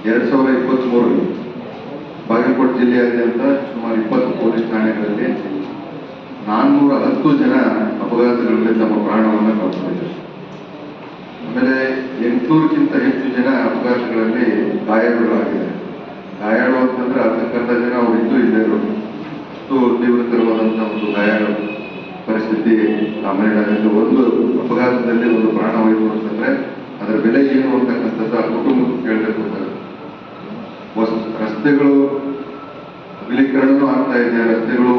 2023 ಬಾಗಲಕೋಟೆ ಜಿಲ್ಲೆಯಾದ್ಯಂತ ಸುಮಾರು 20 ಪೊಲೀಸ್ ಠಾಣೆಗಳಲ್ಲಿ 410 ಜನ ಅಪಘಾತಗಳಲ್ಲಿ ತಮ್ಮ ಪ್ರಾಣವನ್ನು ಕಳೆದುಕೊಂಡಿದ್ದಾರೆ. ಆಮೇಲೆ 800ಕ್ಕಿಂತ ಹೆಚ್ಚು ಜನ ಅಪಘಾತಗಳಲ್ಲಿ ಗಾಯಾಳುಗಳಾಗಿದ್ದಾರೆ. ಗಾಯಾಳು ಅಂತಂದ್ರೆ ಅರ್ಧಕ್ಕರ್ಧ ಜನ ಅವರು ಇಲ್ಲೇ ಇರೋದು. ಅಷ್ಟು ತೀವ್ರತರವಾದಂತಹ ಒಂದು ಗಾಯಾಳು ಪರಿಸ್ಥಿತಿ ಮನೆಯಲ್ಲಿ ಒಂದು ಅಪಘಾತದಲ್ಲಿ ಒಂದು ಪ್ರಾಣ ಹೋಯಿತು ಅಂತಂದ್ರೆ ಅದರ ಬೆಲೆ ಏನು ಅಂತಕ್ಕಂಥದ್ದು ಆ ಕುಟುಂಬಕ್ಕೆ ಕೇಳಬೇಕಾಗುತ್ತೆ. ರಸ್ತೆಗಳು ಅಗಲೀಕರಣನೂ ಆಗ್ತಾ ಇದೆ, ರಸ್ತೆಗಳು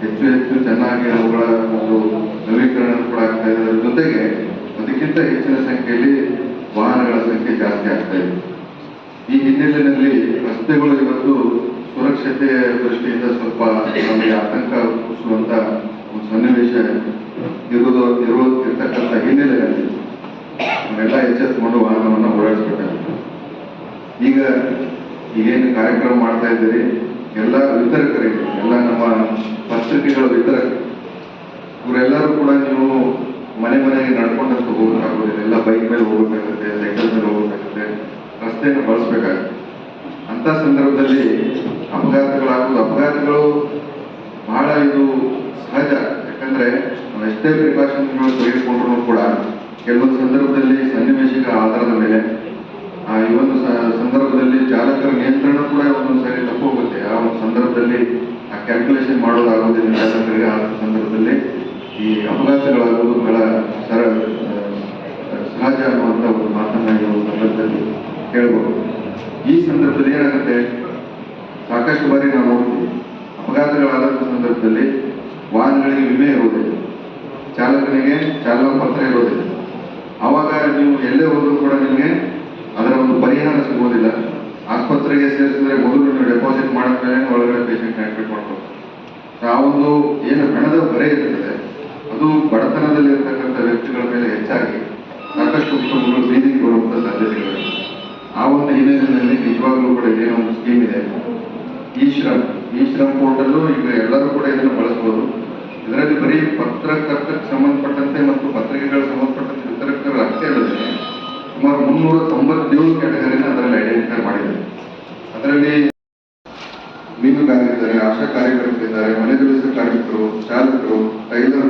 ಹೆಚ್ಚು ಹೆಚ್ಚು ಚೆನ್ನಾಗಿ ಅವುಗಳ ಒಂದು ನವೀಕರಣ ಕೂಡ ಆಗ್ತಾ ಇದೆ. ಅದರ ಜೊತೆಗೆ ಅದಕ್ಕಿಂತ ಹೆಚ್ಚಿನ ಸಂಖ್ಯೆಯಲ್ಲಿ ವಾಹನಗಳ ಸಂಖ್ಯೆ ಜಾಸ್ತಿ ಆಗ್ತಾ ಇದೆ. ಈ ಹಿನ್ನೆಲೆಯಲ್ಲಿ ರಸ್ತೆಗಳು ಇವತ್ತು ಸುರಕ್ಷತೆಯ ದೃಷ್ಟಿಯಿಂದ ಸ್ವಲ್ಪ ನಮಗೆ ಆತಂಕ ಹುಟ್ಟಿಸುವಂತ ಒಂದು ಸನ್ನಿವೇಶ ಇರತಕ್ಕಂಥ ಹಿನ್ನೆಲೆಯಲ್ಲಿ ನಾವೆಲ್ಲ ಎಚ್ಚೆತ್ತುಕೊಂಡು ವಾಹನವನ್ನು ಓಡಾಡಿಸಬೇಕಾಗುತ್ತೆ. ಈಗೇನು ಕಾರ್ಯಕ್ರಮ ಮಾಡ್ತಾ ಇದ್ದೀರಿ ಎಲ್ಲ ವಿತರಕರಿಗೆ, ಎಲ್ಲ ನಮ್ಮ ಪತ್ರಿಕೆಗಳ ವಿತರಕರು, ಇವರೆಲ್ಲರೂ ಕೂಡ ನೀವು ಮನೆ ಮನೆಗೆ ನಡ್ಕೊಂಡಂತ ಹೋಗಬೇಕಾಗೋದಿಲ್ಲ. ಎಲ್ಲ ಬೈಕ್ ಮೇಲೆ ಹೋಗಬೇಕಾಗುತ್ತೆ, ಸೈಕಲ್ ಮೇಲೆ ಹೋಗಬೇಕಾಗುತ್ತೆ, ರಸ್ತೆಯನ್ನು ಬಳಸಬೇಕಾಗುತ್ತೆ. ಅಂತ ಸಂದರ್ಭದಲ್ಲಿ ಅಪಘಾತಗಳು ಬಹಳ ಇದು ಸಹಜ. ಯಾಕಂದ್ರೆ ನಾವು ಎಷ್ಟೇ ಪ್ರಿಕಾಷನ್ಗಳು ತೆಗೆದುಕೊಂಡ್ರು ಕೂಡ ಕೆಲವೊಂದು ಸಂದರ್ಭದಲ್ಲಿ ಸನ್ನಿವೇಶಿಕ ಆಧಾರದ ಮೇಲೆ ಈ ಒಂದು ಸಂದರ್ಭದಲ್ಲಿ ಚಾಲಕರ ನಿಯಂತ್ರಣ ಕೂಡ ಒಂದೊಂದು ಸರಿ ತಪ್ಪು ಹೋಗುತ್ತೆ. ಆ ಒಂದು ಸಂದರ್ಭದಲ್ಲಿ ಆ ಕ್ಯಾಲ್ಕುಲೇಷನ್ ಮಾಡೋದಾಗೋದಿಲ್ಲ ಚಾಲಕರಿಗೆ. ಆ ಸಂದರ್ಭದಲ್ಲಿ ಈ ಅಪಘಾತಗಳಾಗುವುದು ಬಹಳ ಸಹಜ ಅನ್ನುವಂಥ ಒಂದು ಮಾತನ್ನ ಈ ಒಂದು ಸಂದರ್ಭದಲ್ಲಿ ಹೇಳ್ಬೋದು. ಈ ಸಂದರ್ಭದಲ್ಲಿ ಏನಾಗುತ್ತೆ, ಸಾಕಷ್ಟು ಬಾರಿ ನಾವು ನೋಡ್ತೀವಿ ಅಪಘಾತಗಳಾದಂಥ ಸಂದರ್ಭದಲ್ಲಿ ವಾಹನಗಳಿಗೆ ವಿಮೆ ಇರೋದಿಲ್ಲ, ಚಾಲಕನಿಗೆ ಚಾಲನಾ ಪತ್ರ ಇರೋದಿಲ್ಲ. ಆವಾಗ ನೀವು ಎಲ್ಲೇ ಹೋದ್ರೂ ಕೂಡ ನಿಮಗೆ ಅದರ ಒಂದು ಪರಿಹಾರ ಸಿಗೋದಿಲ್ಲ. ಆಸ್ಪತ್ರೆಗೆ ಸೇರಿಸಿದ್ರೆ ಮೊದಲು ನೀವು ಡೆಪಾಸಿಟ್ ಮಾಡಿದ್ಮೇಲೆ ಒಳಗಡೆ ಪೇಷಂಟ್ ಅಡ್ಮಿಟ್ ಮಾಡ್ಬೋದು. ಆ ಒಂದು ಏನು ಹಣದ ಹೊರೆ ಇರ್ತದೆ ಅದು ಬಡತನದಲ್ಲಿ ಇರ್ತಕ್ಕಂಥ ವ್ಯಕ್ತಿಗಳ ಮೇಲೆ ಹೆಚ್ಚಾಗಿ ಸಾಕಷ್ಟು ಕುಟುಂಬಗಳು ಬೀದಿಗೆ ಬರುವಂಥ ಸಾಧ್ಯತೆಗಳಿವೆ. ಆ ಒಂದು ಹಿನ್ನೆಲೆಯಲ್ಲಿ ನಿಜವಾಗ್ಲೂ ಕೂಡ ಏನೋ ಒಂದು ಸ್ಕೀಮ್ ಇದೆ, ಈ ಶ್ರಮ್ ಪೋರ್ಟಲ್. ಈಗ ಎಲ್ಲರೂ ಕೂಡ ಇದನ್ನು ಬಳಸ್ಬೋದು. ಇದರಲ್ಲಿ ಬರೀ ಪತ್ರಕರ್ತಕ್ಕೆ ಸಂಬಂಧಪಟ್ಟಂತೆ ಮತ್ತು ಪತ್ರಿಕೆಗಳಿಗೆ ಸಂಬಂಧಪಟ್ಟಂತೆ ವಿತರಕರು ಅಷ್ಟೇ ಅಲ್ಲದೆ ಸುಮಾರು 397 ಕ್ಯಾಟಗರಿನ ಅದರಲ್ಲಿ ಐಡೆಂಟಿಫೈ ಮಾಡಿದ್ದಾರೆ. ಅದರಲ್ಲಿ ಮೀನುಗಾರರಿದ್ದಾರೆ, ಆಶಾ ಕಾರ್ಯಕರ್ತರಿದ್ದಾರೆ, ಮನೆ ಕೆಲಸ ಕಾರ್ಮಿಕರು, ಚಾಲಕರು, ಟೈಲರ್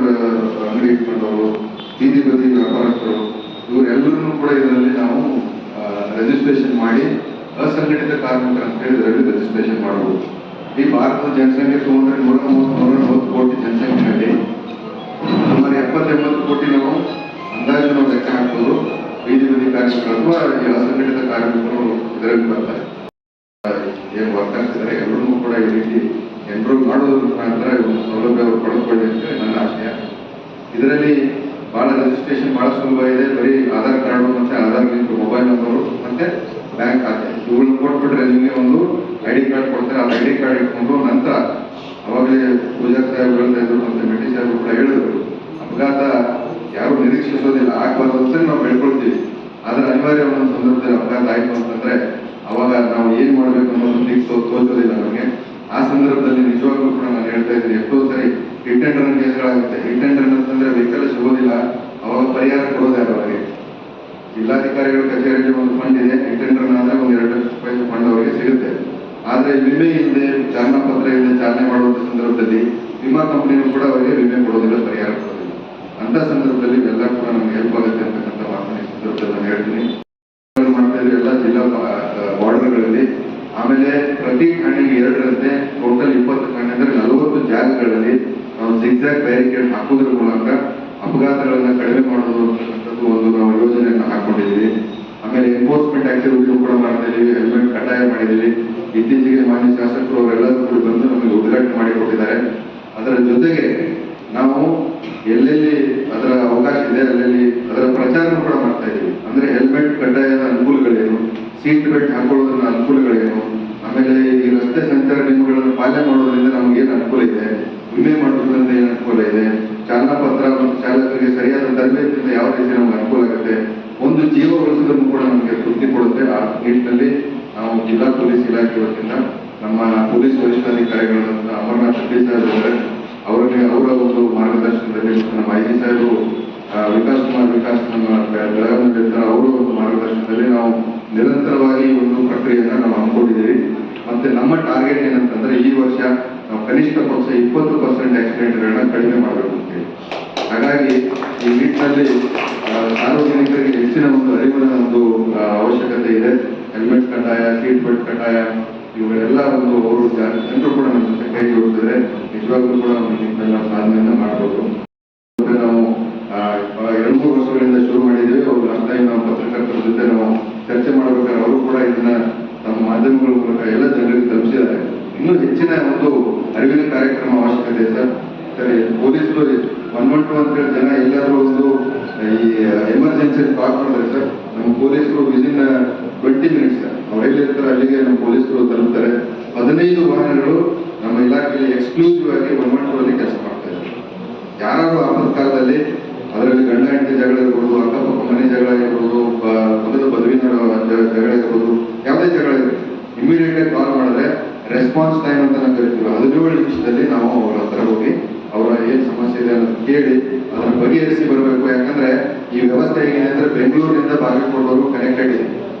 ಅಂಗಡಿ ಇಟ್ಕೊಂಡವರು, ಬೀದಿ ಬದಿ ವ್ಯಾಪಾರಸ್ಥರು, ಇವರೆಲ್ಲರನ್ನೂ ಕೂಡ ಇದರಲ್ಲಿ ನಾವು ರಿಜಿಸ್ಟ್ರೇಷನ್ ಮಾಡಿ ಅಸಂಘಟಿತ ಕಾರ್ಮಿಕರು ಅಂತ ಹೇಳಿ ಇದರಲ್ಲಿ ರಿಜಿಸ್ಟ್ರೇಷನ್ ಮಾಡಬಹುದು. ಈ ಭಾರತದ ಜನಸಂಖ್ಯೆ ಸುಮಾರು 140 ಕೋಟಿ ಜನಸಂಖ್ಯೆಯಲ್ಲಿ ಸುಮಾರು 70-80 ಕೋಟಿ ನಾವು ಅಂದಾಜು ನಾವು ಲೆಕ್ಕ ಹಾಕ್ಬೋದು ಬೀದಿ ಬದಿ ಕಾರ್ಮಿಕರು ಅಥವಾ ಈ ಅಸಂಘಟಿತ ಕಾರ್ಮಿಕರು ಇದರಲ್ಲಿ ಬರ್ತಾರೆ. ಏನು ವರ್ಕರ್ಸ್ ಇದ್ದಾರೆ ಎಲ್ಲರೂ ಕೂಡ ಈ ರೀತಿ ಎನ್ರೋಲ್ ಮಾಡೋದ್ರ ಮುಖಾಂತರ ಒಂದು ಸೌಲಭ್ಯ ಅವರು ಪಡೆದುಕೊಳ್ಳಿ ಅಂತ ನನ್ನ ಆಶಯ. ಇದರಲ್ಲಿ ಬಹಳ ರಿಜಿಸ್ಟ್ರೇಷನ್ ಬಹಳ ಸುಲಭ ಇದೆ. ಬರೀ ಆಧಾರ್ ಕಾರ್ಡು ಮತ್ತೆ ಆಧಾರ್ ಲಿಂಕ್, ಮೊಬೈಲ್ ನಂಬರು ಮತ್ತೆ ಬ್ಯಾಂಕ್ ಖಾತೆ ಇವುಗಳನ್ನ ಕೊಟ್ಬಿಟ್ರೆ ನಿಮಗೆ ಒಂದು ID ಕಾರ್ಡ್ ಕೊಡ್ತಾರೆ. ಆ ID ಕಾರ್ಡ್ ಇಟ್ಕೊಂಡು ನಂತರ ಅವಾಗಲೇ ಪೂಜಾರ್ ಸಾಹೇಬ್ರು ಹೇಳ್ತಾ ಇದ್ರು ಮತ್ತೆ ಮೆಟ್ಟಿ ಸಾಹೇಬ್ರು ಕೂಡ ಹೇಳಿದ್ರು, ಅಪಘಾತ ಯಾರು ನಿರೀಕ್ಷಿಸೋದಿಲ್ಲ, ಆಗ್ಬಾರ್ದು ಅಂತ ನಾವು ಬೆಳ್ಕೊಳ್ತೀವಿ. ಆದ್ರೆ ಅನಿವಾರ್ಯ ಒಂದೊಂದು ಸಂದರ್ಭದಲ್ಲಿ ಅಪಘಾತ ಆಯ್ತು ಅಂತಂದ್ರೆ ಅವಾಗ ನಾವು ಏನ್ ಮಾಡ್ಬೇಕು ಅನ್ನೋದು ತೋಚೋದಿಲ್ಲ ನಮಗೆ. ಆ ಸಂದರ್ಭದಲ್ಲಿ ನಿಜವಾಗ್ಲೂ ಕೂಡ ನಾನು ಹೇಳ್ತಾ ಇದ್ದೀನಿ, ಎಷ್ಟೋ ಸರಿ ಹಿಟ್ ಅಂಡ್ ರನ್ ಕೇಸ್ಗಳಾಗುತ್ತೆ. ಹಿಟ್ ಅಂಡ್ ರನ್ ಅಂತಂದ್ರೆ ವೆಹಿಕಲ್ ಸಿಗೋದಿಲ್ಲ, ಅವಾಗ ಪರಿಹಾರ ಕೊಡೋದೇ ಅವರಿಗೆ. ಜಿಲ್ಲಾಧಿಕಾರಿಗಳ ಕಚೇರಿಯಲ್ಲಿ ಒಂದು ಫಂಡ್ ಇದೆ, ಹಿಟ್ ಅಂಡ್ ರನ್ ಆದ್ರೆ ಒಂದು 2 ಲಕ್ಷ ರೂಪಾಯಿ ಫಂಡ್ ಅವರಿಗೆ ಸಿಗುತ್ತೆ. ಆದ್ರೆ ವಿಮೆ ಇಲ್ಲದೆ, ಚಾಲನಾ ಪತ್ರ ಇಲ್ಲದೆ ಚಾಲನೆ ಮಾಡುವಂತ ಸಂದರ್ಭದಲ್ಲಿ ವಿಮಾ ಕಂಪನಿನೂ ಕೂಡ ಅವರಿಗೆ ವಿಮೆ ಕೊಡೋದಿಲ್ಲ, ಪರಿಹಾರ ಕೊಡೋದಿಲ್ಲ. ಅಂತ ಸಂದರ್ಭದಲ್ಲಿ ಇವೆಲ್ಲ ಕೂಡ ನಮ್ಗೆ ಹೆಲ್ಪ್ ಆಗುತ್ತೆ ಅಂತಕ್ಕಂಥ ಮಾತನ್ನ ಈ ಸಂದರ್ಭದಲ್ಲಿ ನಾನು ಹೇಳ್ತೀನಿ. ಮಾಡ್ತಾ ಇದ್ರೆ ಎಲ್ಲ ಜಿಲ್ಲಾ ಬಾರ್ಡರ್ಗಳಲ್ಲಿ, ಆಮೇಲೆ ಪ್ರತಿ ಠಾಣೆಗೆ 2ರಂತೆ ಟೋಟಲ್ 20 ಠಾಣೆ ಅಂದ್ರೆ 40 ಜಾಗಗಳಲ್ಲಿ ನಾವು ಜಿಗ್ಜಾಗ್ ಬ್ಯಾರಿಕೇಡ್ ಹಾಕೋದ್ರ ಮೂಲಕ ಅಪಘಾತಗಳನ್ನ ಕಡಿಮೆ ಮಾಡೋದು ಅಂತಕ್ಕಂಥದ್ದು ಒಂದು ನಾವು ಯೋಜನೆಯನ್ನು ಹಾಕೊಂಡಿದ್ದೀವಿ. ಆಮೇಲೆ ಎನ್ಫೋರ್ಸ್ಮೆಂಟ್ ಆಕ್ಟಿವಿಟಿ ಕೂಡ ಮಾಡ್ತಾ ಇದೀವಿ, ಹೆಲ್ಮೆಟ್ ಕಡ್ಡಾಯ ಮಾಡಿದ್ದೀವಿ. ಇತ್ತೀಚೆಗೆ ಮಾನ್ಯ ಶಾಸಕರು ಅವರೆಲ್ಲರೂ ಕೂಡ ಬಂದು ನಮಗೆ ಉದ್ಘಾಟನೆ ಮಾಡಿಕೊಟ್ಟಿದ್ದಾರೆ. ಅದರ ಜೊತೆಗೆ ನಾವು ಎಲ್ಲೆಲ್ಲಿ ಅದರ ಅವಕಾಶ ಇದೆ ಅಲ್ಲೆಲ್ಲಿ ಅದರ ಪ್ರಚಾರ ಕೂಡ ಮಾಡ್ತಾ ಇದ್ದೀವಿ. ಅಂದ್ರೆ ಹೆಲ್ಮೆಟ್ ಕಡ್ಡಾಯದ ಅನುಕೂಲಗಳೇನು, ಸೀಟ್ ಬೆಲ್ಟ್ ಹಾಕೊಳ್ಳೋದ್ರ ಅನುಕೂಲಗಳೇನು, ಆಮೇಲೆ ಈ ರಸ್ತೆ ಸಂಚಾರ ನಿಯಮಗಳನ್ನು ಪಾಲನೆ ಮಾಡೋದ್ರಿಂದ ನಮಗೇನು ಅನುಕೂಲ ಇದೆ, ವಿಮೆ ಮಾಡೋದ್ರಿಂದ ಏನು ಅನುಕೂಲ ಇದೆ, ಚಾಲನಾ ಪತ್ರ ಮತ್ತು ಚಾಲಕರಿಗೆ ಸರಿಯಾದ ತರಬೇತಿಯಿಂದ ಯಾವ ರೀತಿ ನಮ್ಗೆ ಅನುಕೂಲ ಆಗುತ್ತೆ, ಒಂದು ಜೀವ ಉಳಿಸೋದನ್ನು ಕೂಡ ನಮಗೆ ತೃಪ್ತಿ ಕೊಡುತ್ತೆ. ಆ ನಿಟ್ಟಿನಲ್ಲಿ ನಾವು ಜಿಲ್ಲಾ ಪೊಲೀಸ್ ಇಲಾಖೆ ವತಿಯಿಂದ ನಮ್ಮ ಪೊಲೀಸ್ ವರಿಷ್ಠಾಧಿಕಾರಿಗಳಾದಂತಹ ಅಮರನಾಥ್ ರೆಡ್ಡಿ ಸಾಹೇಬ್ ಅವರ ಒಂದು ಮಾರ್ಗದರ್ಶನದಲ್ಲಿ ನಮ್ಮ IG ಸಾಹೇಬರು ವಿಕಾಸ್ ನಮ್ಮ ಬೆಳಗಾವಿ ಅವರು ಒಂದು ಮಾರ್ಗದರ್ಶನದಲ್ಲಿ ನಾವು ನಿರಂತರವಾಗಿ ಒಂದು ಪ್ರಕ್ರಿಯೆ ಕನಿಷ್ಠ ಪಕ್ಷ 20% ಆಕ್ಸಿಡೆಂಟ್ಗಳನ್ನ ಕಡಿಮೆ ಮಾಡಬೇಕು ಅಂತೇಳಿ. ಹಾಗಾಗಿ ಈ ನಿಟ್ಟಿನಲ್ಲಿ ಸಾರ್ವಜನಿಕರಿಗೆ ಹೆಚ್ಚಿನ ಒಂದು ಅರಿವಿನ ಒಂದು ಅವಶ್ಯಕತೆ ಇದೆ. ಹೆಲ್ಮೆಟ್ ಕಡ್ಡಾಯ, ಸೀಟ್ ಬೆಲ್ಟ್ ಕಡ್ಡಾಯ, ಇವುಗಳೆಲ್ಲ ಒಂದು ಅವರು ಜನರು ಕೂಡ ನಮ್ಮ ಜೊತೆ ಕೈ ಜೋಡಿಸಿದ್ರೆ ನಿಜವಾಗ್ಲೂ ಕೂಡ ಒಂದು ನಿಟ್ಟಿನಲ್ಲಿ ನಾವು ಸಾಧನೆಯನ್ನ ಮಾಡಬಹುದು. ನಾವು 2-3 ವರ್ಷಗಳಿಂದ ಶುರು ಮಾಡಿದ್ದೀವಿ. ಅವ್ರು ಲಾಸ್ಟ್ ಟೈಮ್ ನಾವು ಪತ್ರಕರ್ತರ ಜೊತೆ ನಾವು ಚರ್ಚೆ ಮಾಡಬೇಕಾದ್ರೆ ಅವರು ಕೂಡ ಇದನ್ನ ತಮ್ಮ ಮಾಧ್ಯಮಗಳ ಮೂಲಕ ಎಲ್ಲ ಜನರಿಗೆ ತಲುಪಿಸಿದ್ದಾರೆ. ಇನ್ನೂ ಹೆಚ್ಚಿನ ಒಂದು ಅರಿವಿನ ಕಾರ್ಯಕ್ರಮ ಅವಶ್ಯಕತೆ ಇದೆ ಸರ್. ಸರಿ, ಪೊಲೀಸರು 112 ಅಂತ ಹೇಳಿ ಜನ ಎಲ್ಲಾದ್ರೂ ಒಂದು ಈ ಎಮರ್ಜೆನ್ಸಿ ಕಾಲ್ ಮಾಡಿದ್ರೆ ಸರ್, ನಮ್ಮ ಪೊಲೀಸರು ವಿದಿನ್ 20 ಮಿನಿಟ್ಸ್ ಅವ್ರು ಎಲ್ಲಿರ್ತಾರೆ ಅಲ್ಲಿಗೆ ನಮ್ಮ ಪೊಲೀಸರು ತಲುಪ್ತಾರೆ. 15 ವಾಹನಗಳು ನಮ್ಮ ಇಲಾಖೆಯಲ್ಲಿ ಎಕ್ಸ್ಕ್ಲೂಸಿವ್ ಆಗಿ 112 ಅಲ್ಲಿ ಕೆಲಸ ಮಾಡ್ತಾ ಇದ್ದಾರೆ. ಯಾರು ಆಪದ ಕಾಲದಲ್ಲಿ ಅದರಲ್ಲಿ ಗಂಡ ಹೆಂಡತಿ ಜಗಳ ಇರ್ಬೋದು, ಅಕ್ಕಪಕ್ಕ ಮನೆ ಜಗಳ ಇರ್ಬೋದು, ಮೊದಲ ಪದವಿನ ಜಗಳ ಇರ್ಬೋದು, ಯಾವುದೇ ಜಗಳ ಇರ್ಬೋದು, ಇಮಿಡಿಯೇಟ್ ಆಗಿ ಕಾಲ್ ಮಾಡಿದ್ರೆ ರೆಸ್ಪಾನ್ಸ್ ಟೈಮ್ ಅಂತ ನಾವು ಕರಿತೀವಿ, 17 ನಿಮಿಷದಲ್ಲಿ ನಾವು ಅವರ ಹತ್ರ ಹೋಗಿ ಅವರ ಏನ್ ಸಮಸ್ಯೆ ಇದೆ ಅನ್ನೋದು ಕೇಳಿ ಅದನ್ನ ಬಗೆಹರಿಸಿ ಬರಬೇಕು. ಯಾಕಂದ್ರೆ ಈ ವ್ಯವಸ್ಥೆ ಹೇಗಿದೆ ಅಂದ್ರೆ ಬೆಂಗಳೂರಿನಿಂದ ಬಾಗಲಕೋಟೆವರೆಗೂ ಕನೆಕ್ಟೆಡ್ ಇದೆ.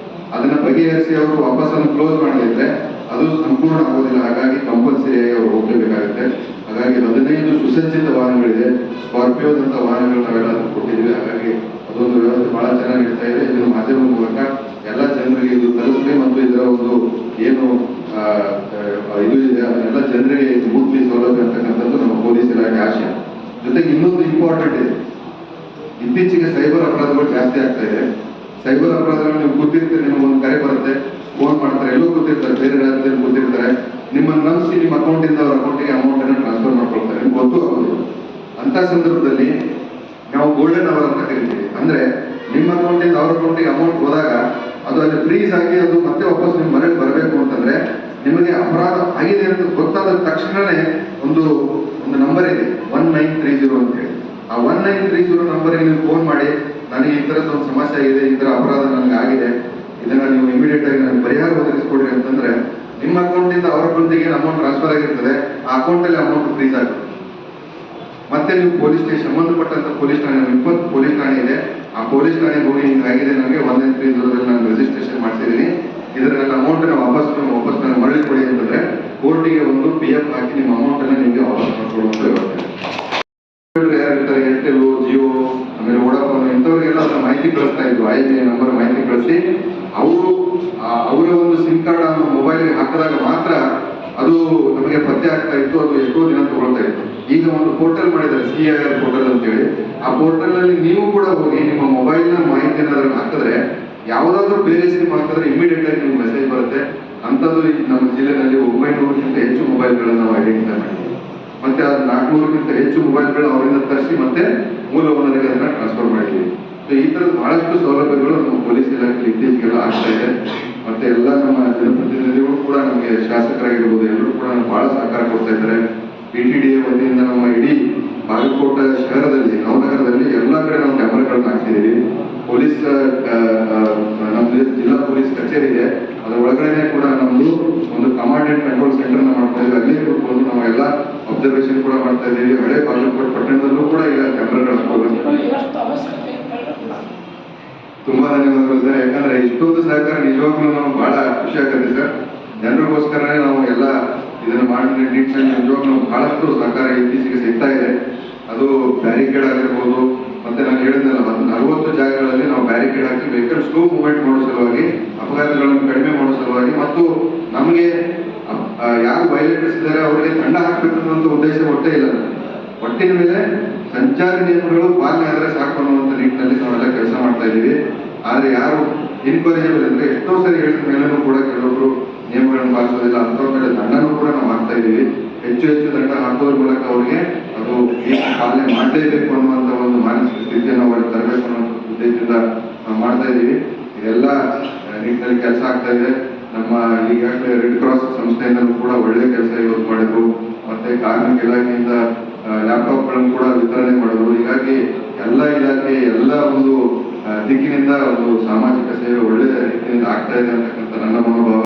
ಅದನ್ನ ಬಗೆಹರಿಸಿ ಅವರು ವಾಪಸ್ ಅದನ್ನು ಕ್ಲೋಸ್ ಮಾಡದಿದ್ರೆ ಅದು ಸಂಪೂರ್ಣ ಆಗೋದಿಲ್ಲ. ಹಾಗಾಗಿ ಕಂಪಲ್ಸರಿಯಾಗಿ ಅವರು ಹೋಗಲೇಬೇಕಾಗುತ್ತೆ. ಹಾಗಾಗಿ 15 ಸುಸಜ್ಜಿತ ವಾಹನಗಳಿದೆ. ಸ್ಕಾರ್ಪಿಯೋದಂತ ವಾಹನಗಳು ನಾವೆಲ್ಲ ಕೊಟ್ಟಿದ್ದೀವಿ. ಹಾಗಾಗಿ ಅದೊಂದು ವ್ಯವಸ್ಥೆ ಬಹಳ ಚೆನ್ನಾಗಿ ನಡೀತಾ ಇದೆ. ಇದನ್ನು ಮಾಧ್ಯಮದ ಮೂಲಕ ಎಲ್ಲ ಜನರಿಗೆ ಇದು ತಲುಪಲಿ ಮತ್ತು ಇದರ ಒಂದು ಏನು ಇದು ಇದೆ ಅದನ್ನೆಲ್ಲ ಜನರಿಗೆ ಮುಟ್ಲಿ ಸೌಲಭ್ಯ ಅಂತಕ್ಕಂಥದ್ದು ನಮ್ಮ ಪೊಲೀಸ್ ಇಲಾಖೆ ಆಶಯ. ಜೊತೆಗೆ ಇನ್ನೊಂದು ಇಂಪಾರ್ಟೆಂಟ್ ಇದೆ, ಇತ್ತೀಚೆಗೆ ಸೈಬರ್ ಅಪರಾಧಗಳು ಜಾಸ್ತಿ ಆಗ್ತಾ ಇದೆ. ಸೈಬರ್ ಅಪರಾಧಗಳು ನೀವು ಕೂತಿರ್ತೀರಿ, ನಿಮ್ಗೊಂದು ಕರೆ ಬರುತ್ತೆ, ಫೋನ್ ಮಾಡ್ತಾರೆ, ಎಲ್ಲೋ ಕೂತಿರ್ತಾರೆ, ಬೇರೆ ರಾಜ್ಯದಲ್ಲಿ ಕೂತಿರ್ತಾರೆ, ನಿಮ್ಮನ್ನು ನಂಬಿಸಿ ನಿಮ್ಮ ಅಕೌಂಟಿಂದ ಅವ್ರ ಅಕೌಂಟಿಗೆ ಅಮೌಂಟ್ ಅನ್ನು ಟ್ರಾನ್ಸ್ಫರ್ ಮಾಡ್ಕೊಳ್ತಾರೆ, ನಿಮ್ಗೆ ಗೊತ್ತೂ ಆಗೋದಿಲ್ಲ. ಅಂತ ಸಂದರ್ಭದಲ್ಲಿ ನಾವು ಗೋಲ್ಡನ್ ಅವರ್ ಅಂತ ಕರಿತೀವಿ. ಅಂದ್ರೆ ನಿಮ್ಮ ಅಕೌಂಟಿಂದ ಅವ್ರ ಅಕೌಂಟಿಗೆ ಅಮೌಂಟ್ ಹೋದಾಗ ಅದು ಅಲ್ಲಿ ಫ್ರೀಸ್ ಆಗಿ ಅದು ಮತ್ತೆ ವಾಪಸ್ ನಿಮ್ಮ ಮನೆಗೆ ಬರಬೇಕು ಅಂತಂದ್ರೆ ನಿಮಗೆ ಅಪರಾಧ ಆಗಿದೆ ಅಂತ ಗೊತ್ತಾದ ತಕ್ಷಣನೇ ಒಂದು ನಂಬರ್ ಇದೆ 1930 ಅಂತ ಹೇಳಿ. ಆ 1930 ನಂಬರ್ಗೆ ನೀವು ಫೋನ್ ಮಾಡಿ, ನನಗೆ ಈ ತರದ ಒಂದು ಸಮಸ್ಯೆ ಆಗಿದೆ, ಈ ತರ ಅಪರಾಧ ನನಗೆ ಆಗಿದೆ, ಇದನ್ನ ನೀವು ಇಮಿಡಿಯೇಟ್ ಆಗಿ ನನಗೆ ಪರಿಹಾರ ಒದಗಿಸ್ಕೊಡ್ರಿ ಅಂತಂದ್ರೆ ನಿಮ್ಮ ಅಕೌಂಟಿಂದ ಅವ್ರ ಅಕೌಂಟಿಗೆ ಅಮೌಂಟ್ ಟ್ರಾನ್ಸ್ಫರ್ ಆಗಿರ್ತದೆ. ಆ ಅಕೌಂಟಲ್ಲಿ ಅಮೌಂಟ್ ಫ್ರೀಸ್ ಆಗುತ್ತೆ. ಮತ್ತೆ ನೀವು ಪೊಲೀಸ್ ಸ್ಟೇಷನ್ ಸಂಬಂಧಪಟ್ಟಂತ ಪೊಲೀಸ್ ಠಾಣೆ 20 ಪೊಲೀಸ್ ಠಾಣೆ ಇದೆ. ಆ ಪೊಲೀಸ್ ಠಾಣೆಗೆ ಹೋಗಿ ಹಿಂಗಾಗಿದೆ, ನನಗೆ 1930 ನಾನು ರಿಜಿಸ್ಟ್ರೇಷನ್ ಮಾಡಿಸಿದ್ದೀನಿ, ಇದರ ನನ್ನ ಅಮೌಂಟ್ ವಾಪಸ್ ನಾನು ಮರಳಿ ಕೊಡಿ ಅಂತಂದ್ರೆ ಕೋರ್ಟಿಗೆ ಒಂದು PF ಹಾಕಿ ನಿಮ್ಮ ಅಮೌಂಟ್ ಅನ್ನ ನಿಮಗೆ ವಾಪಸ್ ಮಾಡ್ಕೊಳ್ಳುವಂತ ವ್ಯವಸ್ಥೆ. ಯಾರಿರ್ತಾರೆ ಏರ್ಟೆಲ್, ಜಿಯೋ, ಆಮೇಲೆ ವೋಡಾಫೋನ್ ಇಂಥವ್ರಿಗೆಲ್ಲ ಅದನ್ನ ಮಾಹಿತಿ ಕಳಿಸ್ತಾ ಇದ್ವು. IMEI ನಂಬರ್ ಮಾಹಿತಿ ಕಳಿಸಿ ಅವರು ಅವರ ಒಂದು ಸಿಮ್ ಕಾರ್ಡ್ ಮೊಬೈಲ್ಗೆ ಹಾಕಿದಾಗ ಮಾತ್ರ ಅದು ನಮಗೆ ಪತ್ತೆ ಆಗ್ತಾ ಇತ್ತು. ಅದು ಎಷ್ಟೋ ದಿನ ತಗೊಳ್ತಾ ಇತ್ತು. ಈಗ ಒಂದು ಪೋರ್ಟಲ್ ಮಾಡಿದ್ದಾರೆ, CIR ಪೋರ್ಟಲ್ ಅಂತೇಳಿ. ಆ ಪೋರ್ಟಲ್ ನಲ್ಲಿ ನೀವು ಕೂಡ ಹೋಗಿ ನಿಮ್ಮ ಮೊಬೈಲ್ ನ ಮಾಹಿತಿಯನ್ನು ಅದ್ರಲ್ಲಿ ಹಾಕಿದ್ರೆ ಯಾವುದಾದ್ರೂ ಬೇರೆ ಸಿಮ್ ಹಾಕಿದ್ರೆ ಇಮಿಡಿಯೇಟ್ ಆಗಿ ನಿಮ್ಗೆ ಮೆಸೇಜ್ ಬರುತ್ತೆ. ಅಂಥದ್ದು ನಮ್ಮ ಜಿಲ್ಲೆನಲ್ಲಿ 900ಕ್ಕಿಂತ ಹೆಚ್ಚು ಮೊಬೈಲ್ಗಳನ್ನು ನಾವು ಐಡೆಂಟಿಫೈ ಮಾಡಿದ್ದೀವಿ. ಮತ್ತೆ ಅದು 400ಕ್ಕಿಂತ ಹೆಚ್ಚು ಮೊಬೈಲ್ಗಳು ಅವರಿಂದ ತರಿಸಿ ಮತ್ತೆ ಮೂಲ ಓನರ್ಗೆ ಅದನ್ನ ಟ್ರಾನ್ಸ್ಫರ್ ಮಾಡಿದ್ದೀವಿ. ಸೊ ಈ ತರದ ಬಹಳಷ್ಟು ಸೌಲಭ್ಯಗಳು ನಮ್ಮ ಪೊಲೀಸ್ ಇಲಾಖೆಯಲ್ಲಿ ಇತ್ತೀಚೆಗೆಲ್ಲ ಆಗ್ತಾ ಇದೆ. ಮತ್ತೆ ಎಲ್ಲ ನಮ್ಮ ಜನಪ್ರತಿನಿಧಿಗಳು ಕೂಡ ನಮಗೆ ಶಾಸಕರಾಗಿರ್ಬೋದು ಎಲ್ಲರೂ ಕೂಡ ಬಹಳ ಸಹಕಾರ ಕೊಡ್ತಾ ಇದ್ದಾರೆ. PTDA ವತಿಯಿಂದ ನಮ್ಮ ಇಡೀ ಬಾಗಲಕೋಟೆ ಶಹರದಲ್ಲಿ, ನವನಗರದಲ್ಲಿ ಎಲ್ಲ ಕಡೆ ನಾವು ಕ್ಯಾಮರಾಗಳನ್ನ ಹಾಕ್ತಿದ್ದೀವಿ. ಪೊಲೀಸ್ ನಮ್ದು ಜಿಲ್ಲಾ ಪೊಲೀಸ್ ಕಚೇರಿ ಇದೆ, ಅದರ ಒಳಗಡೆ ಕೂಡ ನಮ್ದು ಒಂದು ಕಮಾಂಡ್ ಅಂಡ್ ಕಂಟ್ರೋಲ್ ಸೆಂಟರ್ ಮಾಡ್ತಾ ಇದ್ದೀವಿ. ಅಲ್ಲೇ ಕೂತ್ಕೊಂಡು ನಾವು ಎಲ್ಲ ಅಬ್ಸರ್ವೇಷನ್ ಕೂಡ ಮಾಡ್ತಾ ಇದ್ದೀವಿ. ಹಳೆ ಬಾಗಲಕೋಟೆ ಪಟ್ಟಣದಲ್ಲೂ ಕೂಡ ಈಗ ಕ್ಯಾಮರಾಗಳು ತುಂಬಾ ಧನ್ಯವಾದಗಳು ಸರ್. ಯಾಕಂದ್ರೆ ಇಷ್ಟೊಂದು ಸಹಕಾರ ನಿಜವಾಗ್ಲೂ ನಾವು ಬಹಳ ಖುಷಿ ಆಗುತ್ತೆ ಸರ್. ಜನರಿಗೋಸ್ಕರನೇ ನಾವು ಎಲ್ಲ ಇದನ್ನ ಮಾಡಿ ನಿಟ್ಟಿನಲ್ಲಿ ನಿಜವಾಗ್ಲೂ ಬಹಳಷ್ಟು ಸಹಕಾರ ಇತ್ತೀಚೆಗೆ ಸಿಗ್ತಾ ಇದೆ. ಅದು ಬ್ಯಾರಿಕೇಡ್ ಆಗಿರ್ಬೋದು, ಮತ್ತೆ ನಾನು ಹೇಳಿದ್ನಲ್ಲ 40 ಜಾಗಗಳಲ್ಲಿ ನಾವು ಬ್ಯಾರಿಕೇಡ್ ಹಾಕಿ ವೆಹಿಕಲ್ ಸ್ಲೋ ಮೂವ್ಮೆಂಟ್ ಮಾಡೋ ಸಲುವಾಗಿ, ಅಪಘಾತಗಳನ್ನು ಕಡಿಮೆ ಮಾಡೋ ಸಲುವಾಗಿ, ಮತ್ತು ನಮಗೆ ಯಾರು ವೈಲೇಟರ್ಸ್ ಇದ್ದಾರೆ ಅವರಿಗೆ ದಂಡ ಹಾಕಬೇಕು ಅನ್ನುವಂಥ ಉದ್ದೇಶ ಒಟ್ಟೇ ಇಲ್ಲ. ಒಟ್ಟಿನ ಮೇಲೆ ಸಂಚಾರಿ ನಿಯಮಗಳು ಪಾಲನೆ ಆದರೆ ಸಾಕು ಅನ್ನುವಂಥ ನಿಟ್ಟಿನಲ್ಲಿ ನಾವೆಲ್ಲ ಕೆಲಸ ಮಾಡ್ತಾ ಇದ್ದೀವಿ. ಆದ್ರೆ ಯಾರು ಇನ್ಕೊರಿಜಿಬಲ್ ಅಂದ್ರೆ ಎಷ್ಟೋ ಸರಿ ಹೇಳಿದ ಮೇಲೂ ಕೂಡ ಕೆಲವೊಬ್ರು ನಿಯಮಗಳನ್ನು ಪಾಲಿಸೋದಿಲ್ಲ, ಅಂಥವ್ರ ಮೇಲೆ ದಂಡನೂ ಕೂಡ ನಾವು ಹಾಕ್ತಾ ಇದ್ದೀವಿ. ಹೆಚ್ಚು ದಂಡ ಹಾಕೋದ್ರ ಮೂಲಕ ಅವರಿಗೆ ಅದು ಪಾಲನೆ ಮಾಡಲೇಬೇಕು ಅನ್ನುವಂಥ ಒಂದು ಮಾನಸಿಕ ಸ್ಥಿತಿಯನ್ನು ಅವರಿಗೆ ತರಬೇಕು ಅನ್ನೋ ಉದ್ದೇಶದಿಂದ ನಾವು ಮಾಡ್ತಾ ಇದ್ದೀವಿ. ಇದೆಲ್ಲ ನಿಟ್ಟಿನಲ್ಲಿ ಕೆಲಸ ಆಗ್ತಾ ಇದೆ. ನಮ್ಮ ಈಗಾಗಲೇ ರೆಡ್ ಕ್ರಾಸ್ ಸಂಸ್ಥೆಯಿಂದಲೂ ಕೂಡ ಒಳ್ಳೆ ಕೆಲಸ ಇವತ್ತು ಮಾಡಿದ್ರು. ಮತ್ತೆ ಕಾರ್ಮಿಕ ಇಲಾಖೆಯಿಂದ ಲ್ಯಾಪ್ಟಾಪ್ಗಳನ್ನು ಕೂಡ ವಿತರಣೆ ಮಾಡಿದ್ರು. ಹೀಗಾಗಿ ಎಲ್ಲ ಇಲಾಖೆ ಎಲ್ಲ ಒಂದು ದಿಕ್ಕಿನಿಂದ ಒಂದು ಸಾಮಾಜಿಕ ಸೇವೆ ಒಳ್ಳೆಯ ರೀತಿಯಿಂದ ಆಗ್ತಾ ಇದೆ ಅಂತಕ್ಕಂಥ ನನ್ನ ಮನೋಭಾವ.